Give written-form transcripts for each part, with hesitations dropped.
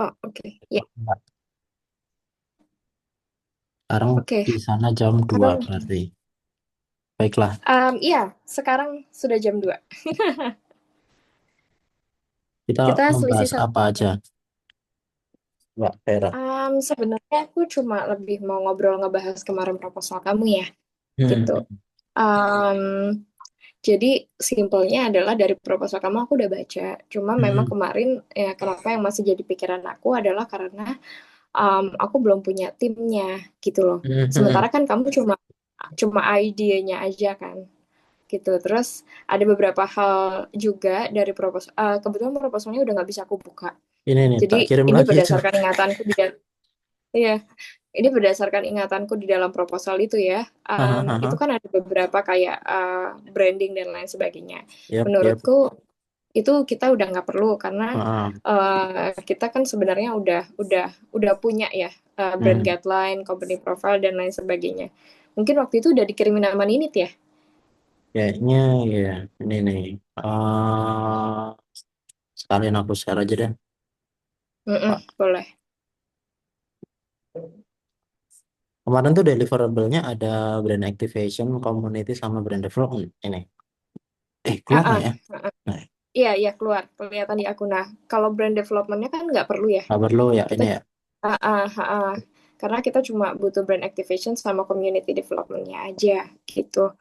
Oh, oke. Ya, Enggak. Sekarang oke. di sana jam 2 Halo. berarti. Baiklah, Iya, sekarang sudah jam 2. kita Kita selisih membahas satu. apa aja, Mbak Vera? Sebenarnya aku cuma lebih mau ngobrol ngebahas kemarin proposal kamu ya, gitu. Hmm. Um, jadi simpelnya adalah dari proposal kamu aku udah baca. Cuma memang Hmm. kemarin ya kenapa yang masih jadi pikiran aku adalah karena aku belum punya timnya gitu loh. Hmm. Sementara kan kamu cuma cuma idenya aja kan. Gitu. Terus ada beberapa hal juga dari proposal. Kebetulan proposalnya udah nggak bisa aku buka. Ini nih, Jadi tak kirim ini lagi itu. berdasarkan ingatanku iya, ini berdasarkan ingatanku di dalam proposal itu ya. Itu Hahaha. kan ada beberapa kayak branding dan lain sebagainya. Yap, yap. Menurutku itu kita udah nggak perlu karena Ah. kita kan sebenarnya udah punya ya brand Hmm. guideline, company profile dan lain sebagainya. Mungkin waktu itu udah dikirimin sama Ninit ya. Kayaknya ya, ini nih. Sekalian aku share aja deh, Mm-mm, Pak. boleh. Kemarin tuh deliverable-nya ada brand activation, community, sama brand development. Ini. Keluar Ah, nggak ah, ya? ah, ah. Nah, Iya, iya keluar kelihatan di aku. Nah, kalau brand development-nya kan nggak perlu ya. nggak perlu ya Kita ini ya. ah, ah, ah, ah. Karena kita cuma butuh brand activation sama community development-nya aja gitu.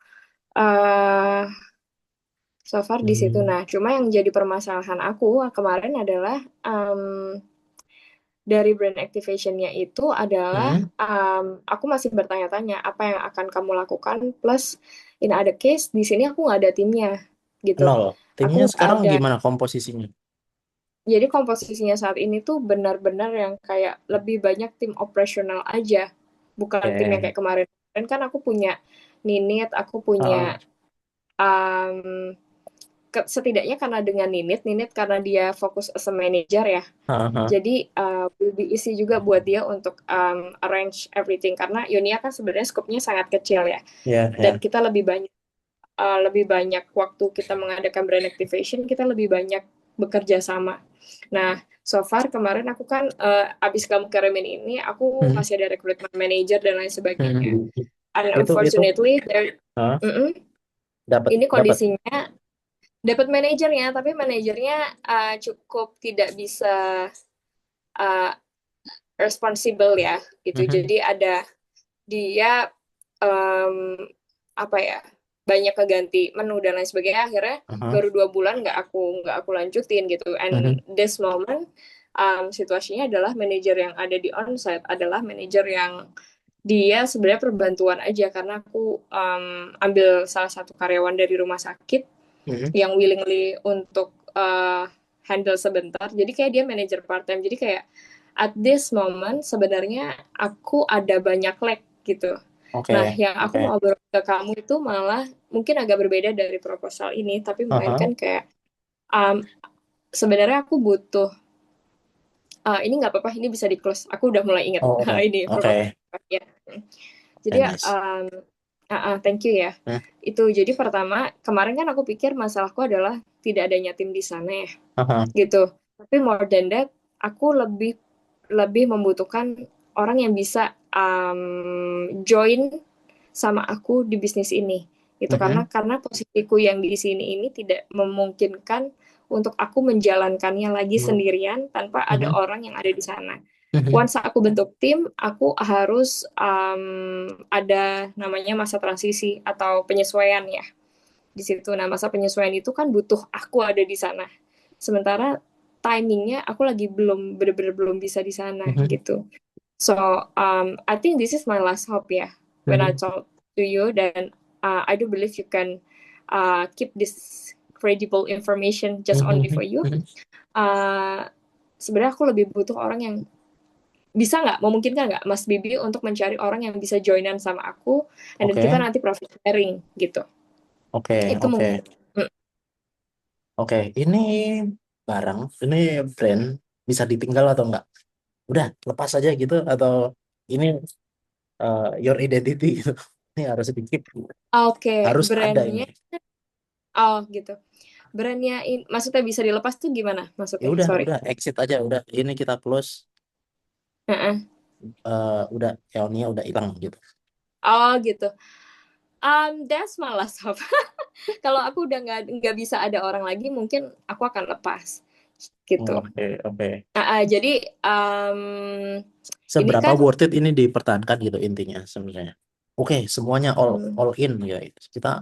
eh so far di situ. Hmm. Nah, cuma yang jadi permasalahan aku kemarin adalah dari brand activation-nya itu adalah Hmm. aku masih bertanya-tanya apa yang akan kamu lakukan plus in other case di sini aku nggak ada timnya gitu. Nol. Timnya Aku nggak sekarang ada. gimana komposisinya? Jadi komposisinya saat ini tuh benar-benar yang kayak lebih banyak tim operasional aja, bukan tim yang Oke. kayak kemarin. Dan kan aku punya Ninit, aku punya Ah, um, setidaknya karena dengan Ninit karena dia fokus as a manager ya. ah, ah. Jadi will be easy juga buat dia untuk arrange everything karena Yonia kan sebenarnya skopnya sangat kecil ya. Ya, Dan ya. kita lebih banyak waktu kita mengadakan brand activation, kita lebih banyak bekerja sama. Nah, so far kemarin aku kan abis kamu kirimin ini, aku Hmm. masih ada recruitment manager dan lain sebagainya. Hmm. And Itu unfortunately, ah, mm-mm, dapat ini dapat. kondisinya dapat manajernya, tapi manajernya cukup tidak bisa uh, responsible ya, gitu. Mhm. Jadi ada dia um, apa ya banyak keganti menu dan lain sebagainya akhirnya Aha. baru 2 bulan nggak aku lanjutin gitu and Mhm. this moment situasinya adalah manajer yang ada di onsite adalah manajer yang dia sebenarnya perbantuan aja karena aku ambil salah satu karyawan dari rumah sakit Mhm. yang willingly untuk handle sebentar jadi kayak dia manajer part time jadi kayak at this moment sebenarnya aku ada banyak lag gitu. Nah, Oke, yang aku oke. mau obrol ke kamu itu malah mungkin agak berbeda dari proposal ini, tapi Aha. melainkan kayak um, sebenarnya aku butuh ini nggak apa-apa, ini bisa di close. Aku udah mulai inget Oh, udah. ini proposal. Oke. Ya. Jadi Oke, nice. thank you ya. Hmm. Itu jadi pertama kemarin kan aku pikir masalahku adalah tidak adanya tim di sana ya, Aha. gitu. Tapi more than that, aku lebih lebih membutuhkan orang yang bisa join sama aku di bisnis ini gitu Mhm. karena posisiku yang di sini ini tidak memungkinkan untuk aku menjalankannya lagi Mhm. sendirian tanpa ada Mhm. orang yang ada di sana. Mhm. Once aku bentuk tim, aku harus ada namanya masa transisi atau penyesuaian ya di situ. Nah, masa penyesuaian itu kan butuh aku ada di sana. Sementara timingnya aku lagi belum bener-bener belum bisa di sana Mhm. gitu. So I think this is my last hope ya. When I Mhm. talk to you dan I do believe you can keep this credible information just Mhm. only for you. Mhm. Uh, Sebenarnya aku lebih butuh orang yang bisa nggak, memungkinkan nggak Mas Bibi untuk mencari orang yang bisa joinan sama aku, and then kita Oke, nanti profit sharing gitu. oke, Itu oke, mungkin. Mm. oke. Ini barang, ini brand bisa ditinggal atau enggak? Udah, lepas aja gitu atau ini your identity gitu. Ini harus di keep. Oke, Harus ada ini. brandnya, oh gitu. Brandnya maksudnya bisa dilepas tuh gimana Ya maksudnya? udah, Sorry. exit aja, udah ini kita close, Heeh. udah Eonia udah hilang gitu. Oh gitu. That's my last hope. Kalau aku udah nggak bisa ada orang lagi, mungkin aku akan lepas gitu. Oke, oke. Jadi ini Seberapa kan worth it ini dipertahankan gitu intinya sebenarnya. Oke, semuanya hmm, all in ya. Kita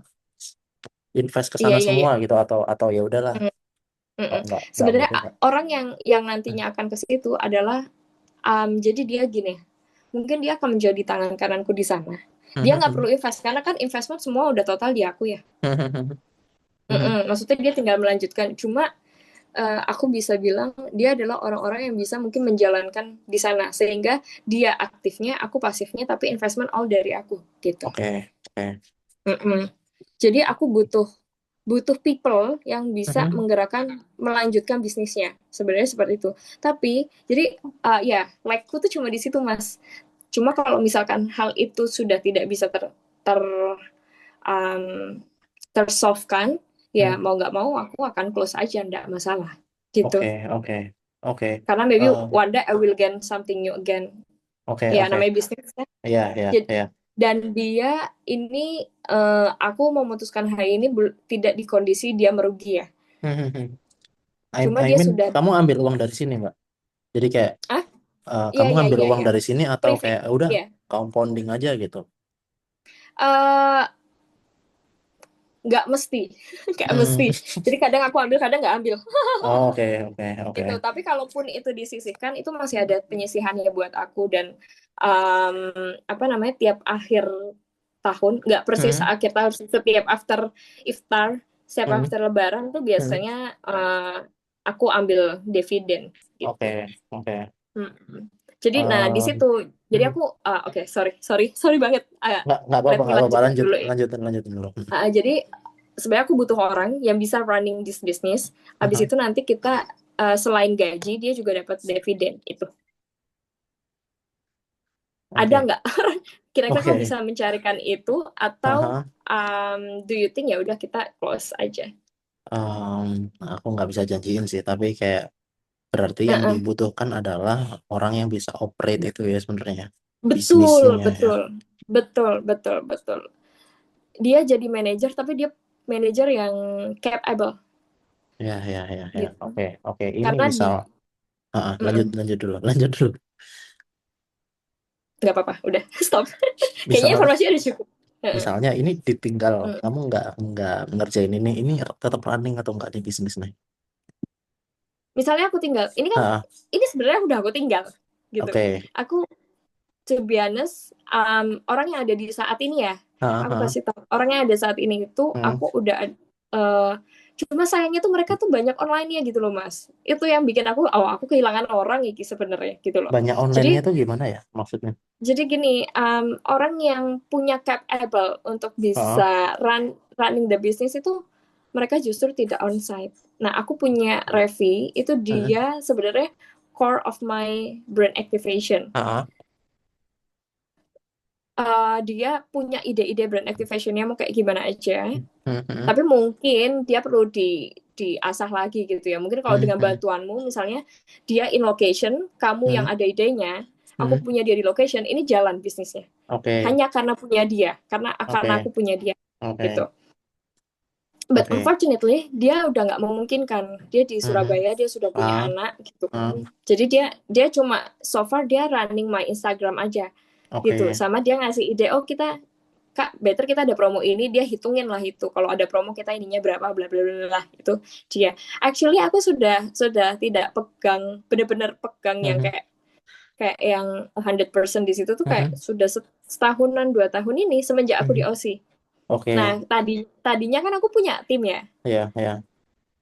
invest ke iya sana iya iya. semua gitu, atau ya udahlah, Mm, mm, mm. nggak Sebenarnya gitu nggak. orang yang nantinya akan ke situ adalah jadi dia gini, mungkin dia akan menjadi tangan kananku di sana. Dia nggak perlu invest karena kan investment semua udah total di aku ya. Maksudnya dia tinggal melanjutkan. Cuma aku bisa bilang dia adalah orang-orang yang bisa mungkin menjalankan di sana sehingga dia aktifnya, aku pasifnya, tapi investment all dari aku gitu. Oke, oke. Mm-mm. Jadi aku butuh butuh people yang bisa menggerakkan melanjutkan bisnisnya sebenarnya seperti itu. Tapi jadi ya like-ku tuh cuma di situ Mas. Cuma kalau misalkan hal itu sudah tidak bisa ter um, tersolvekan, ya Hmm, mau nggak mau aku akan close aja, nggak masalah gitu. oke, oke, oke. Karena maybe Eh, one day I will gain something new again. oke, Ya oke. namanya bisnis kan. Iya, iya, iya. Dan dia ini aku memutuskan hari ini tidak di kondisi dia merugi ya. Cuma I dia mean, sudah kamu ambil uang dari sini, Mbak. Jadi kayak ah iya kamu iya ngambil iya uang iya dari sini atau prefix kayak udah ya. compounding aja gitu. Eh nggak mesti nggak mesti. Hmm. Jadi kadang aku ambil kadang nggak ambil Oke, oke, oke. gitu. Tapi kalaupun itu disisihkan itu masih ada penyisihannya buat aku dan um, apa namanya tiap akhir tahun nggak persis Hmm, akhir tahun setiap after iftar setiap hmm, after lebaran tuh hmm. biasanya aku ambil dividen gitu. Oke, oke. Hmm. Jadi nah di Eh, situ jadi hmm. aku oke, sorry sorry sorry banget. Nggak apa-apa, Let me nggak apa-apa. lanjutin Lanjut, dulu ya. lanjutin dulu. Jadi sebenarnya aku butuh orang yang bisa running this business. Habis Aha, itu nanti kita selain gaji dia juga dapat dividen itu. Ada oke, nggak? Kira-kira kamu oke. bisa mencarikan itu atau Aha. do you think ya udah kita close aja? Em, aku nggak bisa janjiin sih, tapi kayak berarti yang Uh-uh. dibutuhkan adalah orang yang bisa operate itu ya sebenarnya, Betul, bisnisnya ya. betul, betul, betul, betul. Dia jadi manajer tapi dia manajer yang capable Ya, ya, ya, ya. gitu. Oke, oke. Ini Karena misal, lanjut, mm-mm. lanjut dulu, lanjut dulu. Nggak apa-apa, udah stop. Kayaknya Misal, informasi udah cukup. Uh-uh. misalnya ini ditinggal, Mm. kamu nggak ngerjain ini tetap running atau nggak di bisnis nih? Misalnya aku tinggal, ini kan Ah, ini sebenarnya udah aku tinggal gitu. oke. Aku to be honest, orang yang ada di saat ini ya, Ah, aku ah, kasih tahu orang yang ada saat ini itu hmm. aku udah uh, cuma sayangnya tuh mereka tuh banyak online-nya gitu loh Mas. Itu yang bikin aku kehilangan orang iki sebenarnya gitu loh. Banyak online-nya Jadi tuh gimana ya maksudnya? jadi gini, orang yang punya capable untuk Ah, bisa running the business itu mereka justru tidak onsite. Nah, aku punya Revi, itu hmm. dia sebenarnya core of my brand activation. Ah, Dia punya ide-ide brand activation-nya mau kayak gimana aja. hmm. Tapi mungkin dia perlu diasah lagi gitu ya. Mungkin kalau Hmm, dengan hmm, bantuanmu, misalnya dia in location, kamu yang hmm, ada idenya, hmm. aku punya dia di location, ini jalan bisnisnya. Oke, Hanya karena punya dia, karena oke, aku punya dia oke, gitu. But oke. unfortunately, dia udah nggak memungkinkan. Dia di Hmm. Surabaya, dia sudah punya Ah, anak gitu ah, kan. Jadi dia cuma so far dia running my Instagram aja gitu. oke, Sama dia ngasih ide, oh kita Kak, better kita ada promo ini, dia hitungin lah itu. Kalau ada promo kita ininya berapa, bla bla bla bla itu dia. Actually aku sudah tidak pegang, benar-benar pegang yang hmm, kayak kayak yang 100% di situ tuh kayak hmm, sudah setahunan 2 tahun ini semenjak aku di hmm. OC. Nah, Oke, tadinya kan aku punya tim ya. ya, ya.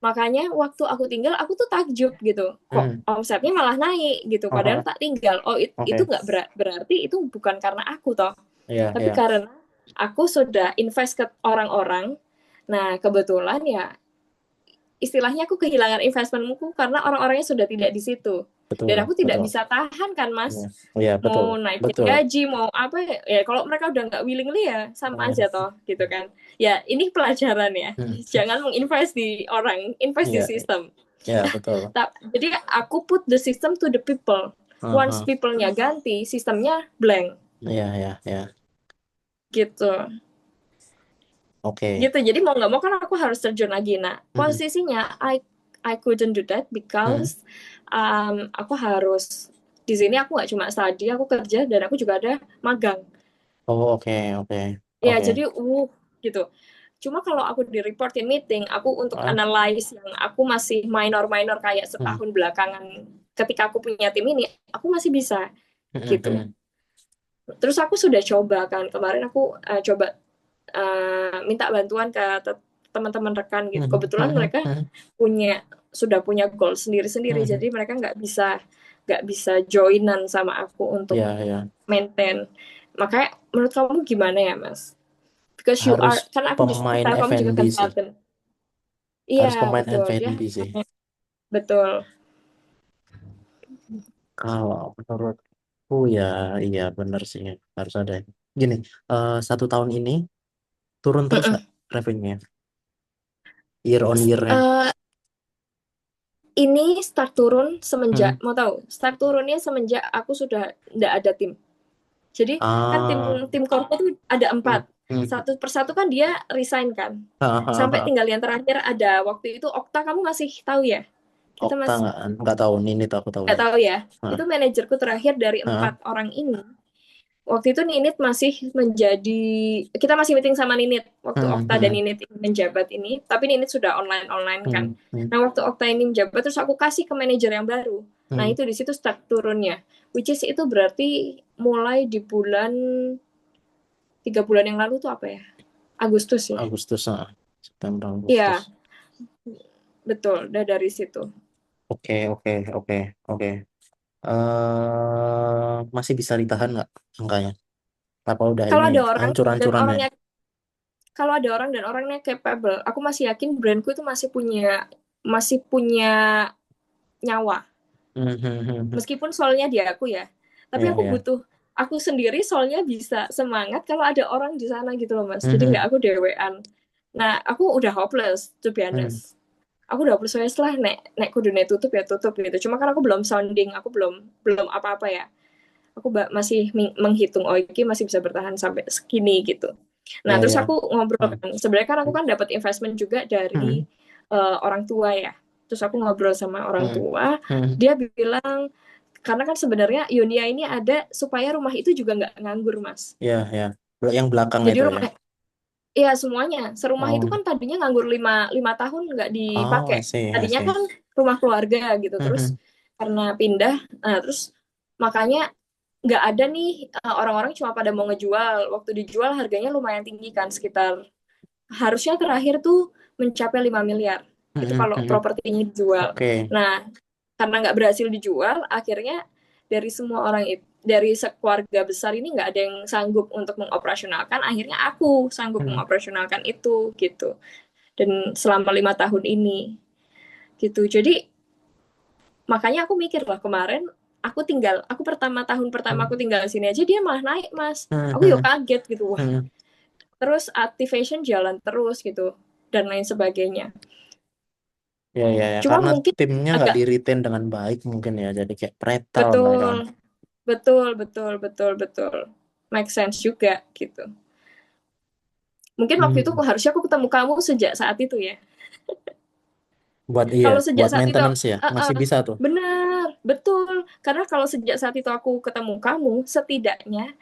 Makanya waktu aku tinggal aku tuh takjub gitu. Kok Hmm. omsetnya malah naik gitu padahal Aha, tak tinggal. Oh, itu oke, nggak berarti itu bukan karena aku toh. ya, Tapi ya. karena aku sudah invest ke orang-orang. Nah, kebetulan ya istilahnya aku kehilangan investmentku karena orang-orangnya sudah tidak di situ. betul, Dan aku tidak betul. bisa tahan kan, Iya, Mas. iya, betul, Mau naikin betul. gaji, mau apa ya, ya kalau mereka udah nggak willingly ya sama Iya, aja toh, gitu kan. Ya, ini pelajaran ya. hmm, Jangan menginvest di orang, invest di iya, sistem. iya, betul. Jadi aku put the system to the people. Once Aha, people-nya ganti, sistemnya blank iya, iya, iya. gitu. Oke. Gitu. Jadi mau nggak mau kan aku harus terjun lagi. Nah, Mm-mm. posisinya I couldn't do that Mm-mm. because aku harus di sini aku nggak cuma study, aku kerja dan aku juga ada magang. Oh, oke, oke, Ya, oke. jadi gitu. Cuma kalau aku di reportin meeting, aku untuk Ah, analyze yang aku masih minor-minor kayak mm, setahun belakangan ketika aku punya tim ini, aku masih bisa mm-mm, gitu. mm. Terus aku sudah coba kan, kemarin aku coba minta bantuan ke teman-teman rekan gitu. Mhm, Kebetulan mhm, mereka mhm. sudah punya goal sendiri-sendiri, Mhm. jadi mereka nggak bisa joinan sama aku untuk Ya, ya. maintain. Makanya menurut kamu gimana ya, Mas? Because you Harus are, kan aku di pemain Telkom juga F&B sih. consultant. Iya, Harus pemain betul. Dia F&B sih. betul. Kalau menurutku ya, iya bener sih. Harus ada. Gini, 1 tahun ini turun terus nggak Mm-mm. revenue-nya? Year on year-nya. Eh, ini start turun semenjak, Hmm. mau tahu? Start turunnya semenjak aku sudah nggak ada tim. Jadi kan tim Ah, tim core itu ada hmm, 4. hmm. Satu persatu kan dia resign kan. Ah, ah, Sampai ah. tinggal yang terakhir ada waktu itu Okta, kamu masih tahu ya? Kita Okta masih nggak tahu, Ninit aku nggak tahunya. tahu ya. Ah, Itu manajerku terakhir dari ah, 4 orang ini. Waktu itu Ninit masih menjadi, kita masih meeting sama Ninit waktu hmm, Okta dan hmm, Ninit menjabat ini, tapi Ninit sudah online-online kan. hmm, hmm, Nah, waktu Okta ini menjabat terus aku kasih ke manajer yang baru. Nah, hmm. itu di situ start turunnya. Which is itu berarti mulai di bulan 3 bulan yang lalu tuh apa ya? Agustus ya. Agustus, September, Agustus. Iya, betul. Udah dari situ. Oke, oke, oke, oke. Masih bisa ditahan nggak angkanya? Apa udah Kalau ini ada orang dan hancur-hancuran ya? orangnya kalau ada orang dan orangnya capable, aku masih yakin brandku itu masih punya nyawa. Hmm, hmm, hmm, hmm. Meskipun soalnya di aku ya. Tapi Iya, aku iya. butuh aku sendiri soalnya bisa semangat kalau ada orang di sana gitu loh, Mas. Hmm, Jadi hmm, nggak aku dewean. Nah, aku udah hopeless to be hmm, honest. Aku udah hopeless wes lah nek kudu nek tutup ya tutup gitu. Cuma kan aku belum sounding, aku belum belum apa-apa ya. Aku masih menghitung oh ini masih bisa bertahan sampai segini gitu. Nah, iya, terus iya. aku ngobrol Hmm, kan. Sebenarnya kan aku kan dapat investment juga dari hmm, orang tua ya. Terus aku ngobrol sama orang hmm, tua, hmm. dia bilang karena kan sebenarnya Yonia ini ada supaya rumah itu juga nggak nganggur, Mas. Iya, iya. Yang belakang Jadi itu ya. rumah, ya semuanya. Serumah itu Oh, kan tadinya nganggur 5 tahun nggak oh, I dipakai. see, I Tadinya see. kan rumah keluarga gitu. Hmm, Terus hmm, karena pindah, nah terus makanya nggak ada nih orang-orang cuma pada mau ngejual. Waktu dijual harganya lumayan tinggi kan, sekitar harusnya terakhir tuh mencapai 5 miliar. hmm, Itu hmm, kalau hmm. propertinya dijual. Oke. Nah, karena nggak berhasil dijual, akhirnya dari semua orang itu, dari sekeluarga besar ini nggak ada yang sanggup untuk mengoperasionalkan. Akhirnya aku sanggup Hmm, mengoperasionalkan itu gitu. Dan selama 5 tahun ini gitu. Jadi makanya aku mikir lah kemarin aku tahun pertama hmm, aku tinggal di sini aja dia malah naik, Mas. hmm, Aku yuk hmm, kaget gitu, wah. hmm. Terus activation jalan terus gitu dan lain sebagainya. Ya, ya, ya. Cuma Karena mungkin timnya nggak agak di retain dengan baik mungkin ya. Jadi kayak pretel mereka. betul, betul, betul, betul, betul. Make sense juga gitu. Mungkin waktu itu Hmm. harusnya aku ketemu kamu sejak saat itu ya. Buat iya, Kalau sejak buat saat itu, maintenance ya. Masih bisa tuh. benar, betul. Karena kalau sejak saat itu aku ketemu kamu, setidaknya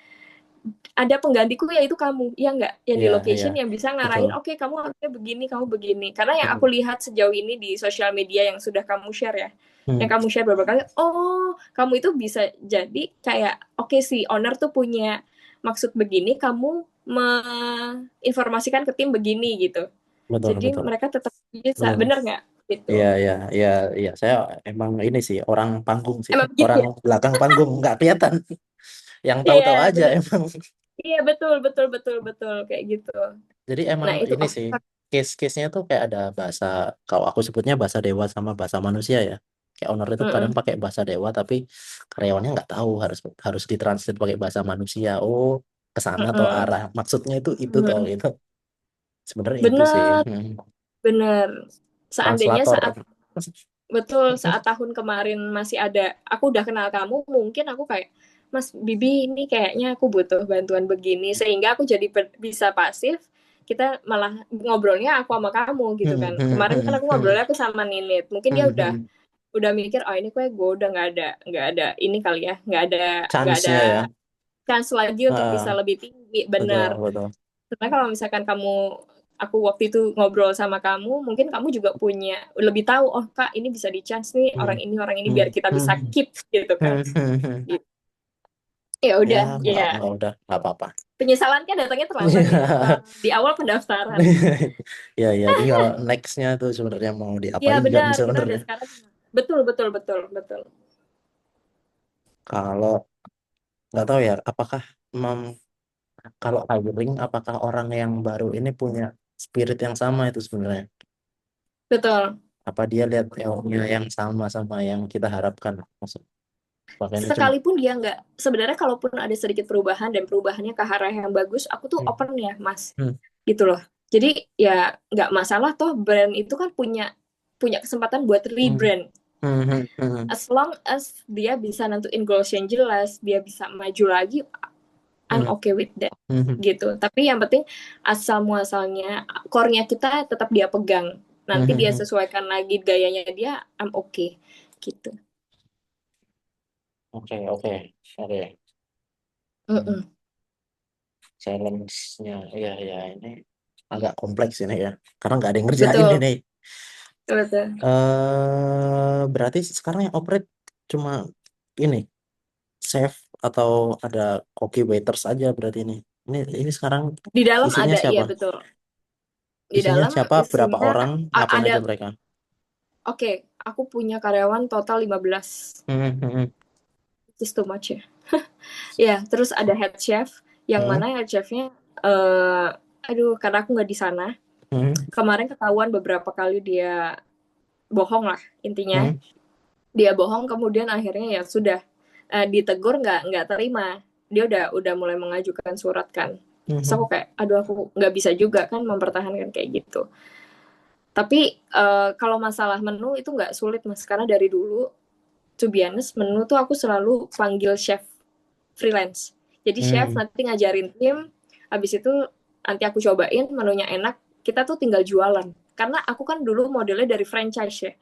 ada penggantiku yaitu kamu, ya enggak? Yang di Iya, iya. location yang bisa Betul. ngarahin, oke kamu harusnya begini, kamu begini. Karena yang aku Betul. lihat sejauh ini di sosial media yang sudah kamu share ya, Hmm. yang kamu share beberapa kali, oh kamu itu bisa jadi kayak, oke si owner tuh punya maksud begini, kamu menginformasikan ke tim begini gitu. Betul, Jadi betul. mereka tetap bisa, Betul. bener nggak? Iya, Gitu. iya, iya, iya. Saya emang ini sih, orang panggung sih. Emang begitu Orang ya? belakang panggung. Nggak kelihatan. Yang Iya, tahu-tahu aja bener. emang. Iya, betul, betul, betul, betul. Kayak gitu. Jadi emang Nah, itu ini sih, oke. case-case-nya tuh kayak ada bahasa, kalau aku sebutnya bahasa dewa sama bahasa manusia ya. Kayak owner itu kadang Mm-mm. pakai bahasa dewa tapi karyawannya nggak tahu, harus harus ditranslate pakai bahasa manusia. Oh, ke sana atau Mm-mm. arah maksudnya itu toh Mm-mm. itu. Sebenarnya itu sih. Bener, bener. Seandainya Translator. saat betul saat tahun kemarin masih ada, aku udah kenal kamu, mungkin aku kayak, Mas Bibi ini kayaknya aku butuh bantuan begini, sehingga aku jadi bisa pasif. Kita malah ngobrolnya aku sama kamu gitu kan. Kemarin kan aku ngobrolnya aku sama Ninit, mungkin dia udah mikir, oh ini gue udah nggak ada ini kali ya, nggak ada Chance-nya ya. chance lagi untuk bisa Ah, lebih tinggi, betul, benar. betul. Karena kalau misalkan aku waktu itu ngobrol sama kamu, mungkin kamu juga punya lebih tahu, oh Kak, ini bisa di chance nih Hmm, orang ini biar hmm, kita bisa hmm, keep gitu kan. hmm. Gitu. Ya Ya, udah, ya. nggak udah, nggak apa-apa. Penyesalan kan datangnya terlambat ya. Di awal pendaftaran. Ya, ya, tinggal next-nya tuh sebenarnya mau Ya diapain kan benar, kita udah sebenarnya. sekarang. Betul, betul, betul, betul. Kalau nggak tahu ya, apakah mem- kalau hiring, apakah orang yang baru ini punya spirit yang sama itu sebenarnya? Betul. Apa dia lihat teorinya yang sama yang kita harapkan? Maksud, apakah ini cuma Sekalipun dia nggak, sebenarnya kalaupun ada sedikit perubahan dan perubahannya ke arah yang bagus, aku tuh hmm, open ya, Mas. hmm, Gitu loh. Jadi ya nggak masalah toh brand itu kan punya punya kesempatan buat hmm, rebrand. hmm, As long as dia bisa nentuin goals yang jelas, dia bisa maju lagi, I'm hmm, okay with that. hmm, hmm, Gitu. Tapi yang penting asal muasalnya core-nya kita tetap dia pegang. hmm, Nanti hmm, dia hmm. sesuaikan lagi gayanya dia, I'm okay. Gitu. Oke, oke, oke. Hmm. Mm-mm. Challenge-nya, ya, ya, ini agak kompleks ini ya, karena nggak ada yang ngerjain Betul. ini. Betul. Berarti sekarang yang operate cuma ini chef atau ada koki waiters aja berarti ini. Ini sekarang Di dalam isinya ada, siapa? iya betul. Di Isinya dalam siapa? Berapa isinya orang? Ngapain ada, aja mereka? oke, aku punya karyawan total 15. Hmm, hmm, It's too much ya. Ya, terus ada head chef, yang hmm, mana head chefnya, eh aduh, karena aku nggak di sana. hmm, Kemarin ketahuan beberapa kali dia bohong lah, intinya. hmm, Dia bohong, kemudian akhirnya ya sudah, ditegur nggak terima. Dia udah mulai mengajukan surat kan. hmm, Terus aku hmm, kayak, aduh aku nggak bisa juga kan mempertahankan kayak gitu. Tapi kalau masalah menu itu nggak sulit mas, karena dari dulu, to be honest, menu tuh aku selalu panggil chef freelance. Jadi chef hmm. nanti ngajarin tim, habis itu nanti aku cobain menunya enak, kita tuh tinggal jualan. Karena aku kan dulu modelnya dari franchise ya.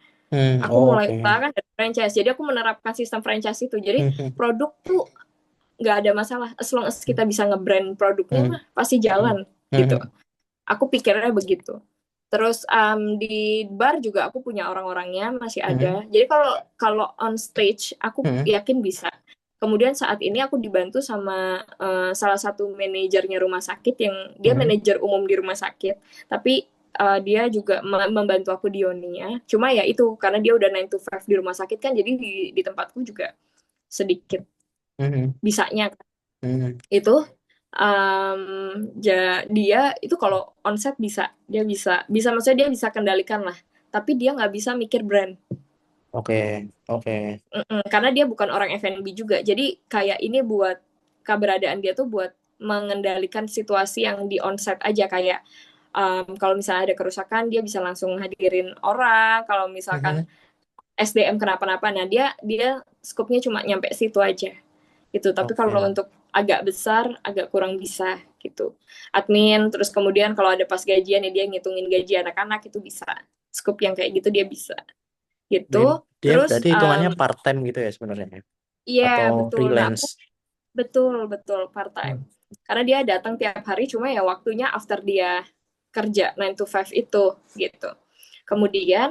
Aku Oh, mulai oke. usaha kan dari franchise. Jadi aku menerapkan sistem franchise itu. Jadi Hmm, hmm, produk tuh nggak ada masalah. As long as kita bisa nge-brand produknya hmm, mah pasti hmm, jalan gitu. hmm, Aku pikirnya begitu. Terus di bar juga aku punya orang-orangnya masih hmm, ada. Jadi kalau kalau on stage aku hmm, yakin bisa. Kemudian saat ini aku dibantu sama salah satu manajernya rumah sakit yang dia hmm, manajer umum di rumah sakit. Tapi dia juga membantu aku di Yonia. Cuma ya itu karena dia udah 9 to 5 di rumah sakit kan, jadi di tempatku juga sedikit hmm, bisanya hmm. itu. Dia itu kalau onset bisa, dia bisa bisa maksudnya dia bisa kendalikan lah, tapi dia nggak bisa mikir brand. Oke, oke. Karena dia bukan orang F&B juga, jadi kayak ini buat keberadaan dia tuh buat mengendalikan situasi yang di onset aja, kayak kalau misalnya ada kerusakan dia bisa langsung hadirin orang, kalau misalkan Hmm, SDM kenapa-napa, nah dia dia skupnya cuma nyampe situ aja gitu. Tapi kalau oke. untuk agak besar agak kurang bisa gitu. Admin, terus kemudian kalau ada pas gajian ya dia ngitungin gaji anak-anak, itu bisa. Skup yang kayak gitu dia bisa Dia, gitu. dia Terus berarti hitungannya part time gitu ya sebenarnya, iya atau betul. Nah freelance? aku betul betul part time. Hmm. Karena dia datang tiap hari, cuma ya waktunya after dia kerja 9 to 5 itu gitu. Kemudian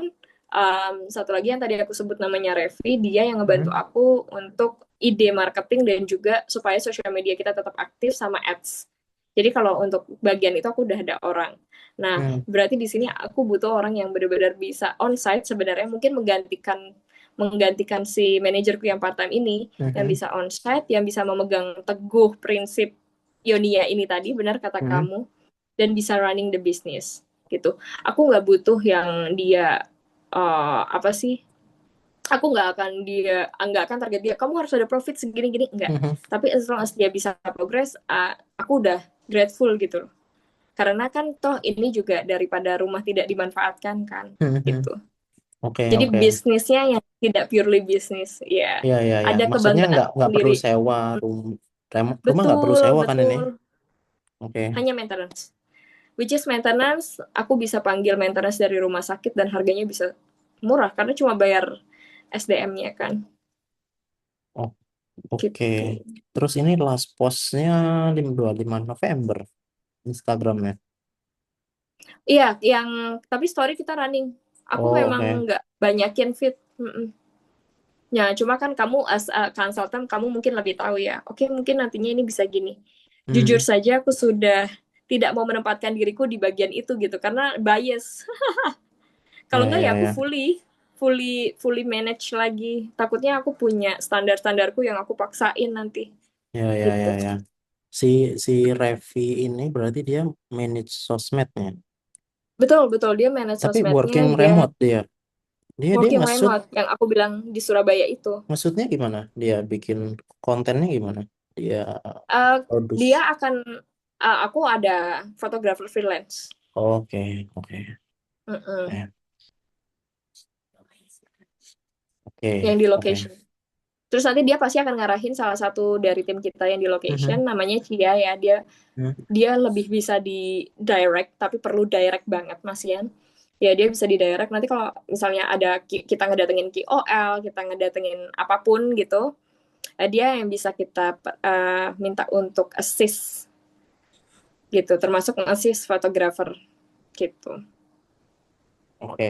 satu lagi yang tadi aku sebut namanya Revi, dia yang ngebantu Hmm. aku untuk ide marketing dan juga supaya sosial media kita tetap aktif sama ads. Jadi kalau untuk bagian itu aku udah ada orang. Nah, Hmm. berarti di sini aku butuh orang yang benar-benar bisa onsite, sebenarnya mungkin menggantikan menggantikan si manajerku yang part time ini, yang Hmm. bisa onsite, yang bisa memegang teguh prinsip Ionia ini tadi, benar kata Hmm. kamu, dan bisa running the business gitu. Aku nggak butuh yang dia apa sih? Aku nggak akan target dia. Kamu harus ada profit segini-gini, enggak. Mhm. Tapi as long as dia bisa progress, aku udah grateful gitu. Karena kan toh ini juga daripada rumah tidak dimanfaatkan kan, Mhm. gitu. Oke, Jadi oke. bisnisnya yang tidak purely bisnis, ya. Ya, ya, ya. Ada Maksudnya kebanggaan nggak perlu sendiri. sewa rumah nggak perlu Betul, sewa kan ini? betul. Oke. Hanya maintenance. Which is maintenance, aku bisa panggil maintenance dari rumah sakit dan harganya bisa murah karena cuma bayar SDM-nya kan. Oh, oke. Gitu. Terus ini last postnya 25 November Instagramnya. Iya, yang tapi story kita running. Aku Oh, memang oke. nggak banyakin fit. Ya, cuma kan kamu as a consultant kamu mungkin lebih tahu ya. Oke, mungkin nantinya ini bisa gini. Jujur Hmm. saja aku sudah tidak mau menempatkan diriku di bagian itu gitu karena bias. Kalau Ya, enggak ya ya, aku ya. fully manage lagi. Takutnya aku punya standar-standarku yang aku paksain nanti Ya, ya, ya, gitu. ya. Si si Revi ini berarti dia manage sosmednya. Betul, betul dia manage Tapi sosmednya, working dia remote dia. Dia working ngesut remote yang aku bilang di Surabaya itu. ngesutnya gimana? Dia bikin kontennya gimana? Dia Eh, produce. dia akan aku ada fotografer freelance. Oke, oke. Mm-mm. Eh, Oke, Yang di oke. location. Terus nanti dia pasti akan ngarahin salah satu dari tim kita yang di location, Mhm. namanya Cia ya. Dia Mhm. dia lebih bisa di direct, tapi perlu direct banget Mas Ian. Ya dia bisa di direct. Nanti kalau misalnya ada kita ngedatengin KOL, kita ngedatengin apapun gitu, dia yang bisa kita minta untuk assist gitu, termasuk assist fotografer gitu. Oke,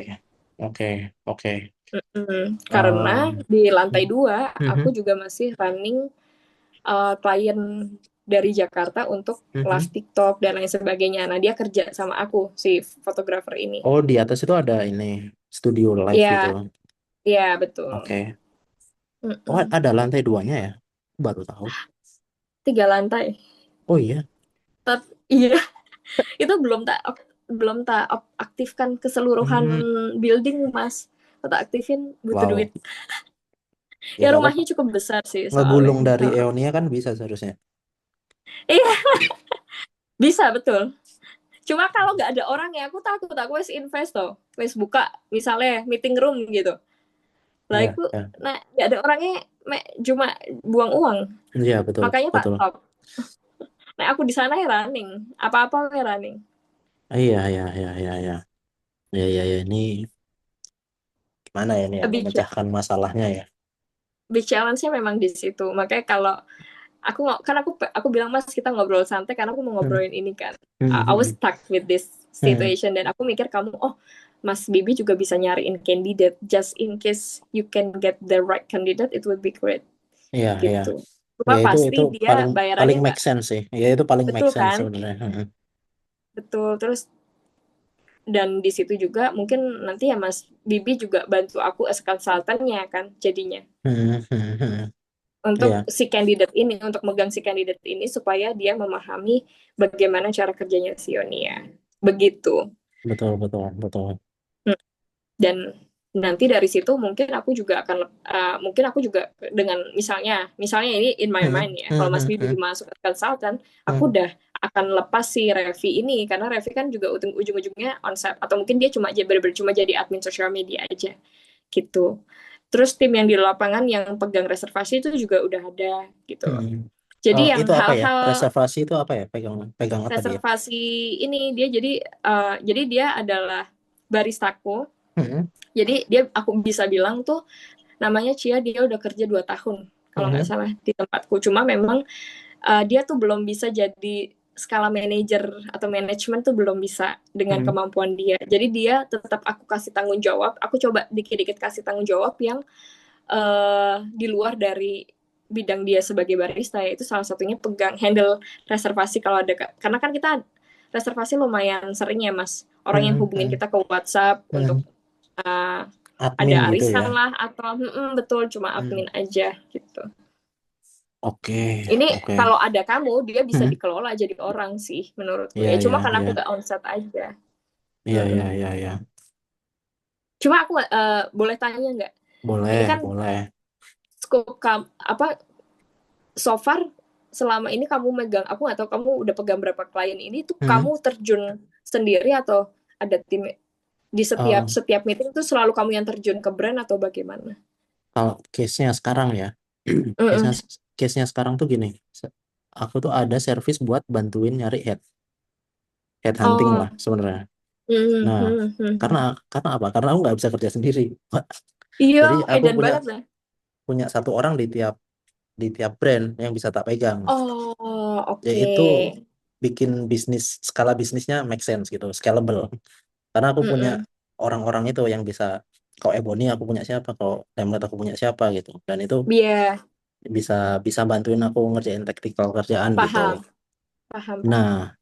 oke, oke. Karena Um, di lantai 2 aku mhm. juga masih running klien dari Jakarta untuk live Mhm. TikTok dan lain sebagainya. Nah, dia kerja sama aku, si fotografer ini. Oh, di atas itu ada ini studio live gitu. Iya, iya betul. Oke. Oh, Mm-mm. ada lantai duanya ya? Baru tahu. 3 lantai. Oh iya. Tapi iya, itu belum tak aktifkan keseluruhan Mhm. building, Mas. Tak aktifin butuh duit. Wow. Ya Ya gak rumahnya apa-apa. cukup besar sih soalnya. Ngegulung dari Eonia kan bisa seharusnya. Iya, bisa betul. Cuma kalau nggak ada orang ya aku takut, aku wes invest tuh, wes buka misalnya meeting room gitu. Lah Ya, aku, ya. nah nggak ada orangnya, cuma buang uang. Iya, betul, Makanya tak betul. stop. Nah aku di sana ya running, apa-apa ya running. Iya, iya, iya, iya, iya. Iya, iya, iya. Ini gimana ya ini ya A big memecahkan masalahnya ya. big challenge-nya memang di situ. Makanya kalau aku kan aku bilang Mas kita ngobrol santai karena aku mau Hmm. ngobrolin ini kan. Hmm, I was hmm, stuck with this hmm. situation dan aku mikir kamu, oh Mas Bibi juga bisa nyariin candidate just in case you can get the right candidate, it would be great Iya, iya. gitu. Ya Cuma itu pasti dia paling bayarannya nggak make sense sih. Ya itu paling make betul sense kan, sebenarnya. Hmm, betul. Terus dan di situ juga mungkin nanti ya Mas Bibi juga bantu aku as consultant-nya kan jadinya hmm, hmm, hmm. untuk Iya, si kandidat ini, untuk megang si kandidat ini supaya dia memahami bagaimana cara kerjanya si Sionia begitu. betul, betul, betul. Dan nanti dari situ mungkin aku juga dengan misalnya ini in my Hmm, mind ya, hmm, kalau Mas hmm, Bibi hmm, masuk ke consultant aku hmm. udah akan lepas si Revi ini karena Revi kan juga ujung-ujungnya onsite atau mungkin dia cuma cuma jadi admin sosial media aja gitu. Terus tim yang di lapangan yang pegang reservasi itu juga udah ada gitu loh. Hmm. Oh, Jadi yang itu apa ya? hal-hal Reservasi itu apa ya? Pegang pegang apa dia? reservasi ini dia jadi dia adalah baristaku. Hmm, Jadi aku bisa bilang tuh namanya Cia, dia udah kerja 2 tahun kalau nggak hmm, salah di tempatku. Cuma memang dia tuh belum bisa jadi skala manajer atau manajemen tuh belum bisa dengan hmm, kemampuan dia. Jadi dia tetap aku kasih tanggung jawab. Aku coba dikit-dikit kasih tanggung jawab yang di luar dari bidang dia sebagai barista, yaitu salah satunya pegang handle reservasi kalau ada, karena kan kita reservasi lumayan sering ya Mas, orang yang hmm, hubungin hmm, kita ke WhatsApp untuk hmm. uh, ada Admin gitu ya. arisan lah atau betul cuma Hmm. admin aja gitu. Oke, Ini oke. kalau ada kamu dia bisa Hmm. dikelola jadi orang sih menurutku Iya, ya, iya, cuma karena iya. aku gak onset aja Iya, iya, iya, iya. Cuma aku boleh tanya nggak? Ini Boleh, kan boleh. scope kamu apa so far selama ini kamu megang, aku nggak tahu kamu udah pegang berapa klien ini tuh Hmm. kamu terjun sendiri atau ada tim di setiap Eh, setiap meeting tuh selalu kamu yang terjun ke brand atau bagaimana? Kalau case-nya sekarang ya, case-nya Mm-mm. case-nya sekarang tuh gini. Aku tuh ada service buat bantuin nyari head hunting Oh, lah sebenarnya. hmm, Nah, hmm, hmm. karena karena apa? Karena aku nggak bisa kerja sendiri. Iya, Jadi aku edan punya banget lah. punya satu orang di tiap brand yang bisa tak pegang. Oh, oke. Yaitu bikin skala bisnisnya make sense gitu, scalable. Karena aku punya Mm-mm. orang-orang itu yang bisa, kalau Ebony aku punya siapa, kalau Template aku punya siapa gitu. Dan itu Iya, bisa bisa bantuin aku ngerjain tactical kerjaan gitu. paham, paham, paham. Nah,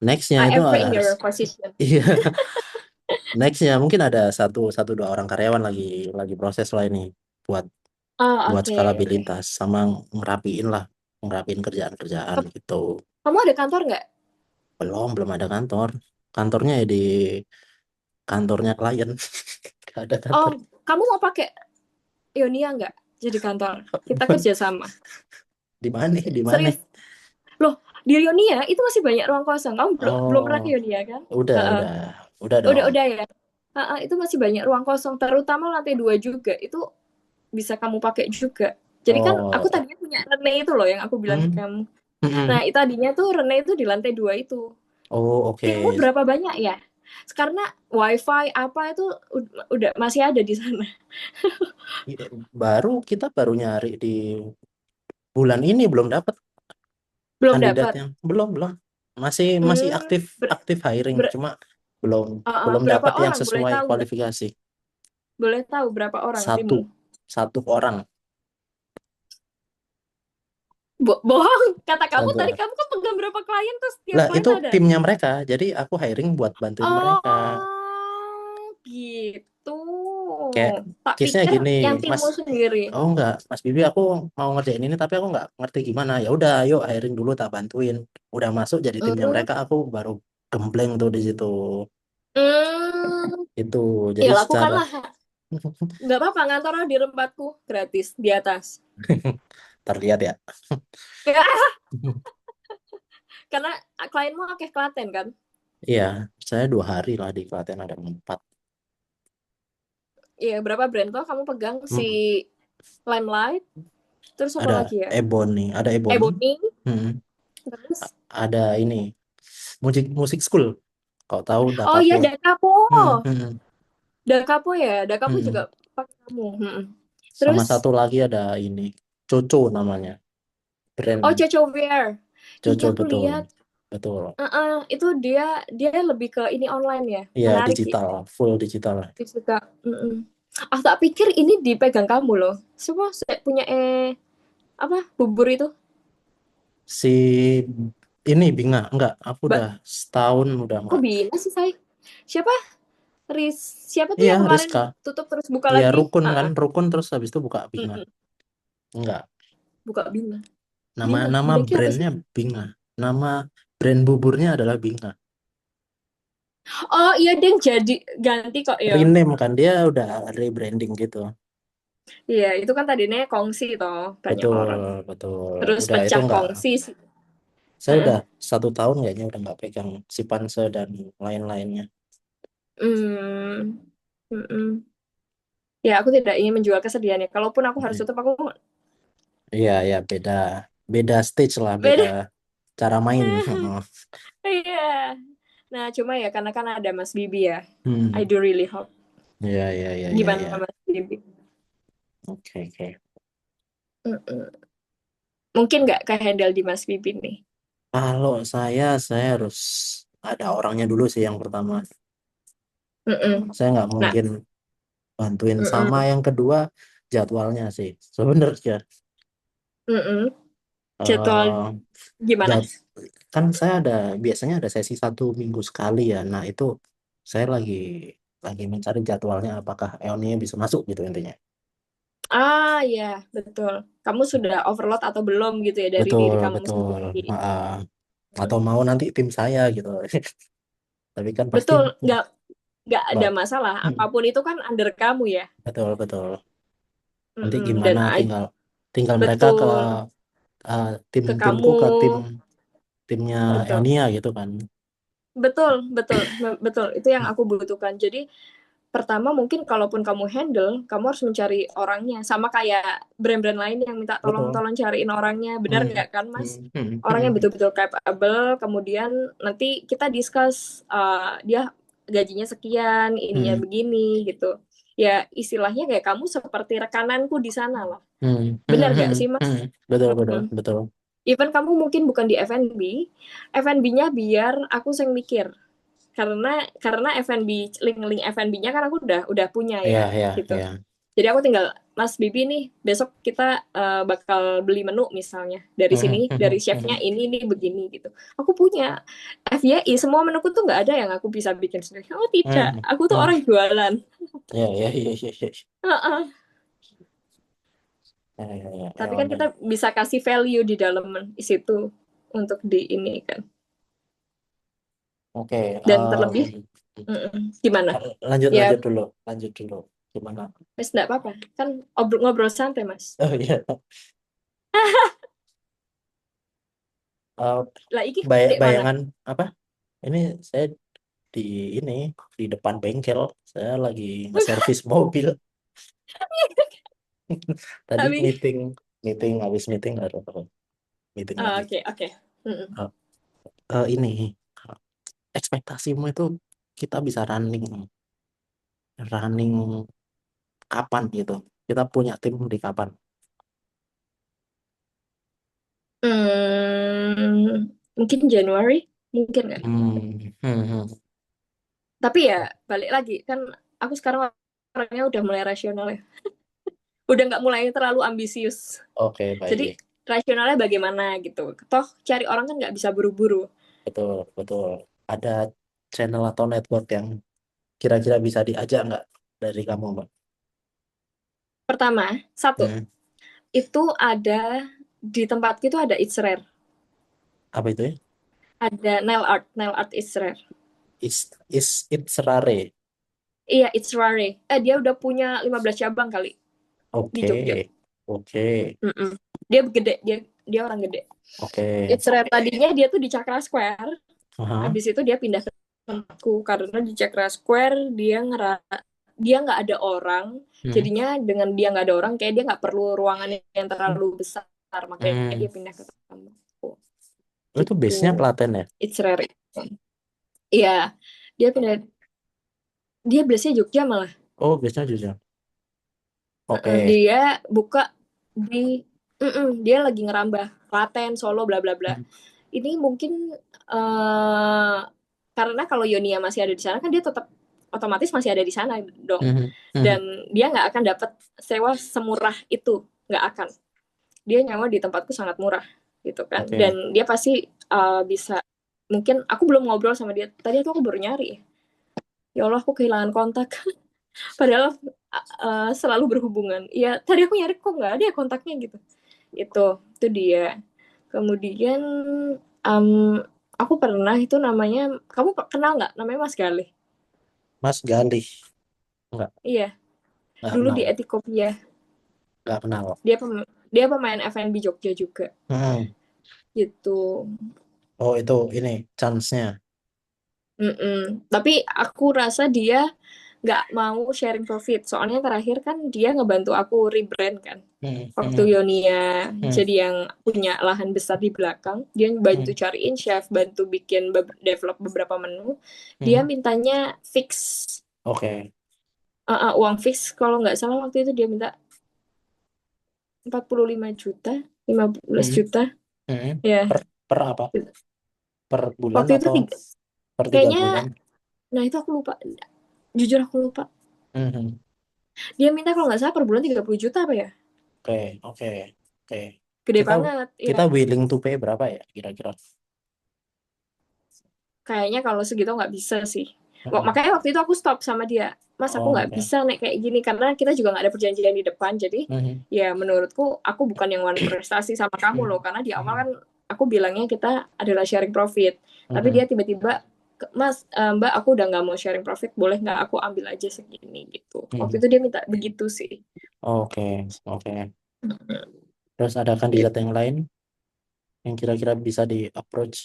nextnya I itu am in harus your position. iya, nextnya mungkin ada satu satu dua orang karyawan lagi proses lah ini buat Oh, buat oke. skalabilitas sama ngerapiin kerjaan-kerjaan Kamu gitu. kamu ada kantor nggak? Belum ada kantor. Kantornya ya di kantornya klien. Gak ada Oh, kantor. kamu mau pakai Ionia nggak jadi kantor? Kita kerja sama. Di mana? Di mana? Serius. Loh, di Ionia itu masih banyak ruang kosong. Kamu belum belum pernah ke Oh, Ionia kan? udah, Heeh. udah dong. Udah ya. Heeh, itu masih banyak ruang kosong, terutama lantai 2 juga. Itu bisa kamu pakai juga. Jadi kan aku Oh, tadinya punya Rene itu loh yang aku bilang ke hmm, kamu. Nah, hmm. itu tadinya tuh Rene itu di lantai 2 itu. Oh, Timmu oke. berapa banyak ya? Karena wifi apa itu udah masih ada di sana. Iya, kita baru nyari di bulan ini belum dapat Belum dapat. kandidatnya. Belum. Masih masih Hmm, aktif ber, aktif hiring, ber- cuma belum belum berapa dapat yang orang boleh sesuai tahu nggak? kualifikasi. Boleh tahu berapa orang Satu timmu? satu orang, Bohong, kata kamu satu tadi orang. kamu kan pegang berapa klien tuh setiap Lah klien itu ada. timnya mereka, jadi aku hiring buat bantuin mereka. Oh, gitu. Kayak Tak case-nya pikir gini, yang Mas. timmu sendiri. Oh enggak, Mas Bibi, aku mau ngerjain ini tapi aku nggak ngerti gimana. Ya udah, ayo hiring dulu tak bantuin. Udah masuk jadi timnya Hmm, mereka, aku baru gembleng tuh di situ. hmm, Itu ya jadi secara lakukanlah. Nggak apa-apa, ngantornya di tempatku gratis di atas. terlihat ya. Karena klienmu akeh Klaten kan? Iya, saya 2 hari lah di Klaten ada 4. Iya, berapa brand tuh kamu pegang si Hmm, Limelight, terus apa ada lagi ya? Ebony. Ebony, Hmm, terus ada ini musik musik school. Kau tahu oh iya Dakapo? Dakapo. Hmm, hmm, Dakapo ya, Dakapo juga hmm. pakai kamu. Mm-mm. Sama Terus satu lagi ada ini Coco namanya, brand oh Coco Wear. Iya Coco, aku betul, lihat. betul. Itu dia dia lebih ke ini online ya. Iya, Menarik ya. digital, full digital. Juga. Mm-mm. Ah tak pikir ini dipegang kamu loh. Semua saya punya apa bubur itu. Si ini Binga, enggak, aku Mbak, udah setahun udah kok enggak. bisa sih saya? Siapa? Riz, siapa tuh Iya, yang kemarin Rizka. tutup terus buka Iya, lagi? Rukun Ah, kan, ah. Rukun terus habis itu buka Binga. Mm-mm. Enggak. Buka Bima. Nama Bima, nama Bima ki apa sih? brandnya Binga. Nama brand buburnya adalah Binga. Oh iya deng jadi ganti kok ya. Rename kan, dia udah rebranding gitu. Iya itu kan tadinya kongsi toh banyak Betul, orang. betul. Terus Udah itu pecah enggak. kongsi sih. Saya Heeh. udah 1 tahun kayaknya udah nggak pegang si Panse dan lain-lainnya. Hmm. Mm-mm. Ya aku tidak ingin menjual kesedihannya. Kalaupun aku harus Iya, tutup aku iya, iya, beda beda stage lah, beda beda. cara main. Iya. Nah cuma ya karena kan ada Mas Bibi ya. I Hmm. do really hope. Iya, iya, iya, iya, Gimana iya. Mas Bibi? Oke, oke. Mm-mm. Mungkin nggak ke handle di Mas Bibi nih. Kalau saya harus ada orangnya dulu sih yang pertama. Mm-mm. Saya nggak Nah, mungkin bantuin. Sama mm-mm. yang kedua, jadwalnya sih. Sebenarnya Mm-mm. Jadwal eh gimana? jad- kan saya biasanya ada sesi 1 minggu sekali ya. Nah itu saya lagi mencari jadwalnya apakah Eonia bisa masuk gitu intinya. Ah ya, betul. Kamu sudah overload atau belum gitu ya dari Betul, diri kamu betul. sendiri. Atau mau nanti tim saya gitu. Tapi kan pasti Betul, nggak ada bak masalah. Mm, Apapun itu kan under kamu ya. betul betul. Nanti Mm-mm. gimana tinggal tinggal mereka ke Betul ke timku kamu. ke timnya Betul. Elnia gitu kan. Betul, betul, betul. Itu yang aku butuhkan. Jadi pertama mungkin kalaupun kamu handle, kamu harus mencari orangnya. Sama kayak brand-brand lain yang minta Betul. tolong-tolong cariin orangnya. Benar Hmm, nggak kan, Mas? hmm, hmm, Orang yang hmm, betul-betul capable, kemudian nanti kita discuss dia gajinya sekian, ininya hmm, begini gitu. Ya istilahnya kayak kamu seperti rekananku di sana lah. hmm, hmm, Benar hmm, nggak sih, hmm. Mas? Betul betul Mm-mm. betul. Even kamu mungkin bukan di F&B, F&B-nya biar aku yang mikir karena F&B link-link F&B-nya kan aku udah punya Ya ya ya gitu. ya. Jadi aku tinggal Mas Bibi nih besok kita bakal beli menu misalnya dari Hmm, sini hmm, dari chefnya hmm, ini nih begini gitu. Aku punya FYI semua menuku tuh nggak ada yang aku bisa bikin sendiri. Oh tidak, hmm, aku tuh hmm. orang jualan. Ya ya ya ya ya. Heeh. Ya, ya, ya, ya, Tapi kan Oke. kita bisa kasih value di dalam situ untuk di ini kan. Oke, Dan terlebih gimana? lanjut Ya, lanjut dulu, lanjut dulu. Gimana? Mas enggak apa-apa. Kan ngobrol santai, Mas. Oh iya, Eh, Lah iki dek mana? bayangan apa? Ini saya di ini di depan bengkel. Saya lagi nge-servis mobil. Tadi Tapi meeting, meeting habis meeting ada meeting lagi. oke, oke. Mm-mm. Eh, ini ekspektasimu itu kita bisa running kapan gitu? Kita punya tim di kapan? Mungkin Januari, mungkin nggak? Tapi ya balik lagi kan aku sekarang orangnya udah mulai rasional ya. Udah nggak mulai terlalu ambisius. Oke, Jadi baik. rasionalnya bagaimana gitu. Toh cari orang kan nggak bisa buru-buru. Betul, betul. Ada channel atau network yang kira-kira bisa diajak nggak dari kamu, Mbak? Pertama, satu, Hmm, itu ada di tempat itu ada It's Rare. apa itu ya? Ada nail art It's Rare. Is it rare? Iya, It's Rare. Dia udah punya 15 cabang kali di Oke, Jogja. oke, Mm-mm. Dia gede, dia orang gede. oke. It's Rare tadinya dia tuh di Cakra Square. Aha. Habis itu dia pindah ke tempatku karena di Cakra Square dia nggak ada orang. Hmm. Jadinya dengan dia nggak ada orang, kayak dia nggak perlu ruangan yang terlalu besar. Makanya Hmm. dia pindah ke tempatku. Oh, itu base-nya Gitu. Klaten ya? It's Rare. Iya, dia pindah. Dia biasanya Jogja malah. Oh, base-nya Jogja. Oke. Dia buka di dia lagi ngerambah Klaten, Solo, bla bla bla. Hmm. Ini mungkin eh karena kalau Yonia masih ada di sana kan dia tetap otomatis masih ada di sana dong. Hmm. Hmm. Dan dia nggak akan dapat sewa semurah itu, nggak akan. Dia nyawa di tempatku sangat murah gitu kan. Oke. Dan dia pasti bisa mungkin aku belum ngobrol sama dia. Tadi aku baru nyari. Ya Allah, aku kehilangan kontak. Padahal selalu berhubungan. Ya tadi aku nyari kok nggak ada ya kontaknya gitu. Itu dia. Kemudian um, aku pernah itu namanya, kamu kenal nggak? Namanya Mas Galih. Mas Galih. Nggak, Iya, nggak dulu kenal. di Etikopia. Nggak kenal. Dia pemain F&B Jogja juga. Hmm. Gitu. Oh, itu ini chance-nya. Tapi aku rasa dia nggak mau sharing profit. Soalnya terakhir kan dia ngebantu aku rebrand kan. Hmm. Hmm. Waktu Yonia Hmm. jadi yang punya lahan besar di belakang, dia bantu Hmm. cariin chef, bantu bikin develop beberapa menu. Dia Hmm. mintanya fix, Oke. uang fix. Kalau nggak salah waktu itu dia minta 45 juta, 15 Hmm. juta. Hmm. Ya, Per apa? Per bulan waktu itu atau per tiga kayaknya, bulan? nah itu aku lupa. Jujur aku lupa. Hmm. Dia minta kalau nggak salah per bulan 30 juta apa ya? Oke, oke, oke. Gede Kita banget, ya. kita willing to pay berapa ya kira-kira? Kayaknya kalau segitu nggak bisa sih. Hmm. Makanya waktu itu aku stop sama dia. Mas, aku Oh, nggak oke. bisa naik kayak gini karena kita juga nggak ada perjanjian di depan. Jadi Hmm. ya menurutku aku bukan yang one prestasi sama kamu Hmm. loh. Karena di awal Hmm. kan aku bilangnya kita adalah sharing profit. Tapi Hmm. dia tiba-tiba Mas, Mbak, aku udah nggak mau sharing profit, boleh nggak aku ambil aja segini gitu. Waktu Mhm. itu dia minta begitu sih. Oke, oke. Terus ada kandidat Gitu. yang lain yang kira-kira bisa di approach?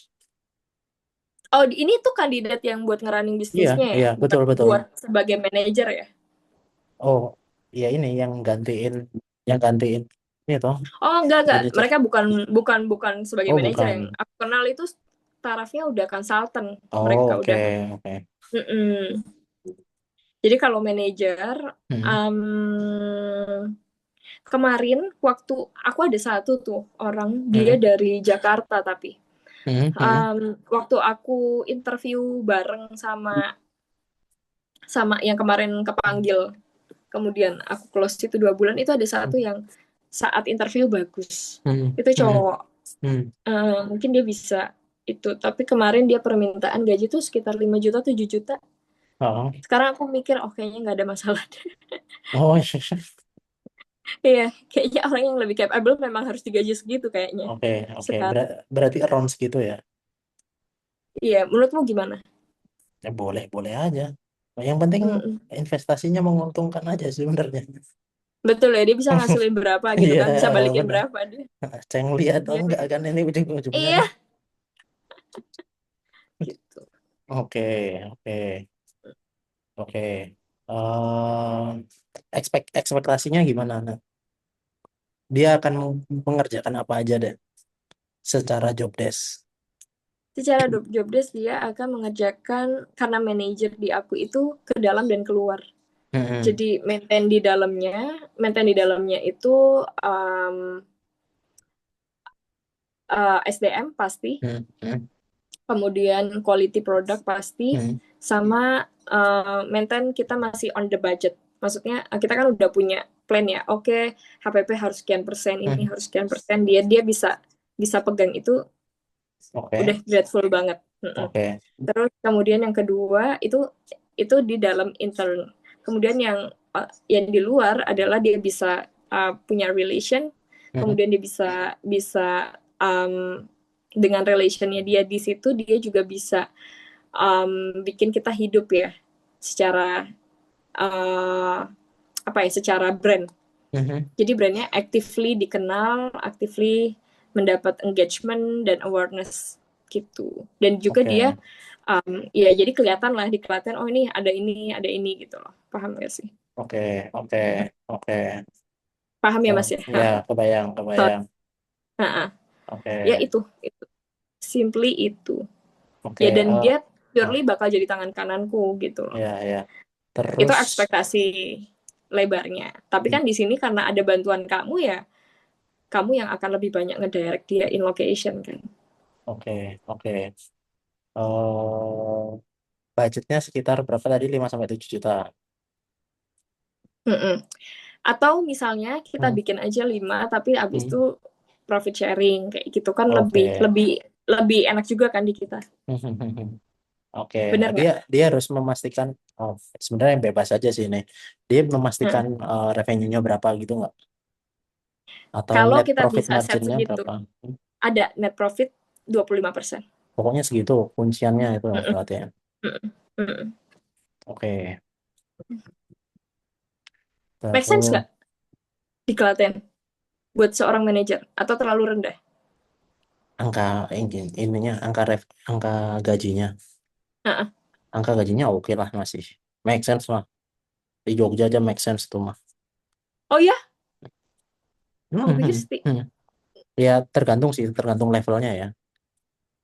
Oh, ini tuh kandidat yang buat ngerunning Iya, bisnisnya ya, iya, bukan betul, betul. buat sebagai manajer ya. Oh, iya ini yang gantiin ini toh Oh, enggak. manajer. Mereka bukan bukan bukan sebagai Oh, manajer. Yang bukan. aku kenal itu tarafnya udah konsultan. Oh, Mereka oke, udah. oke. Mm-mm. Jadi kalau manajer, Hmm, um, kemarin waktu aku ada satu tuh orang, dia hmm, dari Jakarta tapi hmm, hmm, waktu aku interview bareng sama sama yang kemarin kepanggil, kemudian aku close itu 2 bulan, itu ada satu yang saat interview bagus. hmm, Itu hmm, cowok. hmm. Mungkin dia bisa itu, tapi kemarin dia permintaan gaji tuh sekitar 5 juta 7 juta. Oh, Sekarang aku mikir, oh kayaknya nggak ada masalah. oh, Iya, kayaknya orang yang lebih capable memang harus digaji segitu kayaknya oke, oke. sekarang. Berarti around segitu ya? Iya, menurutmu gimana? Ya boleh, boleh aja. Yang penting Mm-mm. investasinya menguntungkan aja sebenarnya. Betul ya, dia bisa ngasilin berapa gitu Iya, kan, bisa balikin benar. berapa dia. Saya ngeliat atau Iya, enggak kan ini ujung-ujungnya iya nih. gitu. Oke, oke, oke. Eh, ekspektasinya gimana? Nah, dia akan mengerjakan apa aja deh secara job desk. Secara job desk dia akan mengerjakan, karena manajer di aku itu ke dalam dan keluar. Hmm, Jadi maintain di dalamnya itu um, SDM pasti, hmm, hmm, kemudian quality product pasti, hmm, sama maintain kita masih on the budget. Maksudnya kita kan udah punya plan ya. Oke, HPP harus sekian persen, ini hmm. harus sekian persen. Dia dia bisa bisa pegang itu, udah Oke, grateful banget. Mm-mm. oke. Terus kemudian yang kedua itu di dalam intern. Kemudian yang di luar adalah dia bisa punya relation, Hmm, kemudian dia bisa bisa dengan relationnya dia di situ dia juga bisa bikin kita hidup ya secara uh, apa ya, secara brand. hmm, hmm. Jadi brandnya actively dikenal, actively mendapat engagement dan awareness gitu. Dan juga dia Oke, ya jadi kelihatan lah, dikelihatan oh ini ada ini gitu loh. Paham gak sih? oke, oke, oke. Paham ya Oh, Mas ya? ya, Ha. kebayang, kebayang. Ha, ha. Ya Oke, itu simply itu. oke. Ya dan dia Oh, purely bakal jadi tangan kananku gitu loh. ya, ya. Itu Terus, ekspektasi lebarnya. Tapi hmm, kan di sini karena ada bantuan kamu ya, kamu yang akan lebih banyak ngedirect dia in location kan. oke, oke. Budgetnya sekitar berapa tadi? 5 sampai 7 juta. Mm-mm. Atau misalnya kita Hmm, bikin aja 5 tapi abis hmm. itu profit sharing kayak gitu kan, lebih Oke. lebih lebih enak juga kan di kita. Oke, Bener dia nggak? dia harus memastikan, oh, sebenarnya bebas aja sih ini. Dia memastikan Hmm. revenue-nya berapa gitu nggak? Atau Kalau net kita profit bisa set margin-nya segitu, berapa? ada net profit 25%. Pokoknya segitu kunciannya itu Mm-mm. berarti ya. Mm-mm. Mm-mm. Oke, Make sense terus nggak di Klaten buat seorang manajer atau terlalu rendah? angka ininya angka gajinya. Uh-uh. Angka gajinya oke lah masih. Make sense lah. Di Jogja aja make sense tuh mah. Oh ya, aku pikir Hmm. sih. Hmm. Ya tergantung sih, tergantung levelnya ya.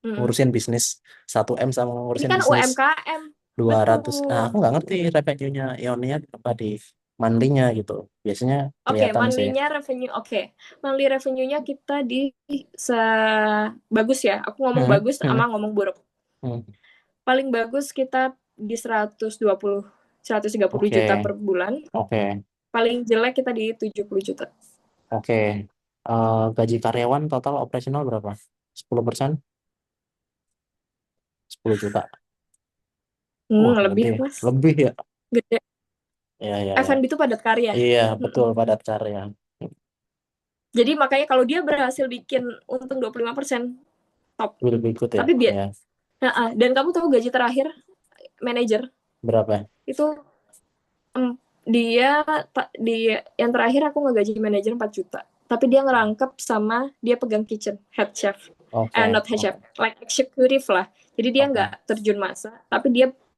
Mm-mm. Ngurusin bisnis 1 M sama Ini ngurusin kan bisnis UMKM, 200. Nah, betul. aku nggak ngerti revenue-nya Ionia apa di monthly-nya gitu. Biasanya Oke, kelihatan sih. monthly-nya revenue. Oke, monthly revenue-nya kita di se bagus ya. Aku ngomong Hmm, bagus hmm, sama ngomong buruk. hmm. Paling bagus kita di 120 juta Oke, per bulan. oke, Paling jelek kita di 70 juta. oke. Gaji karyawan total operasional berapa? 10%? 10 juta. Wah, Lebih, gede. Mas. Lebih ya? Gede. Iya, iya, iya. F&B itu padat karya. Iya, betul Mm-mm. padat karya. Jadi makanya kalau dia berhasil bikin untung 25%, top. Will be good ya. Tapi Ya. Dan kamu tahu gaji terakhir manajer Berapa? itu, dia dia yang terakhir aku ngegaji manajer 4 juta. Tapi dia ngerangkep sama dia pegang kitchen, head chef. Oke, Not head chef, oke, like executive lah. Jadi dia oke. nggak terjun masa, tapi dia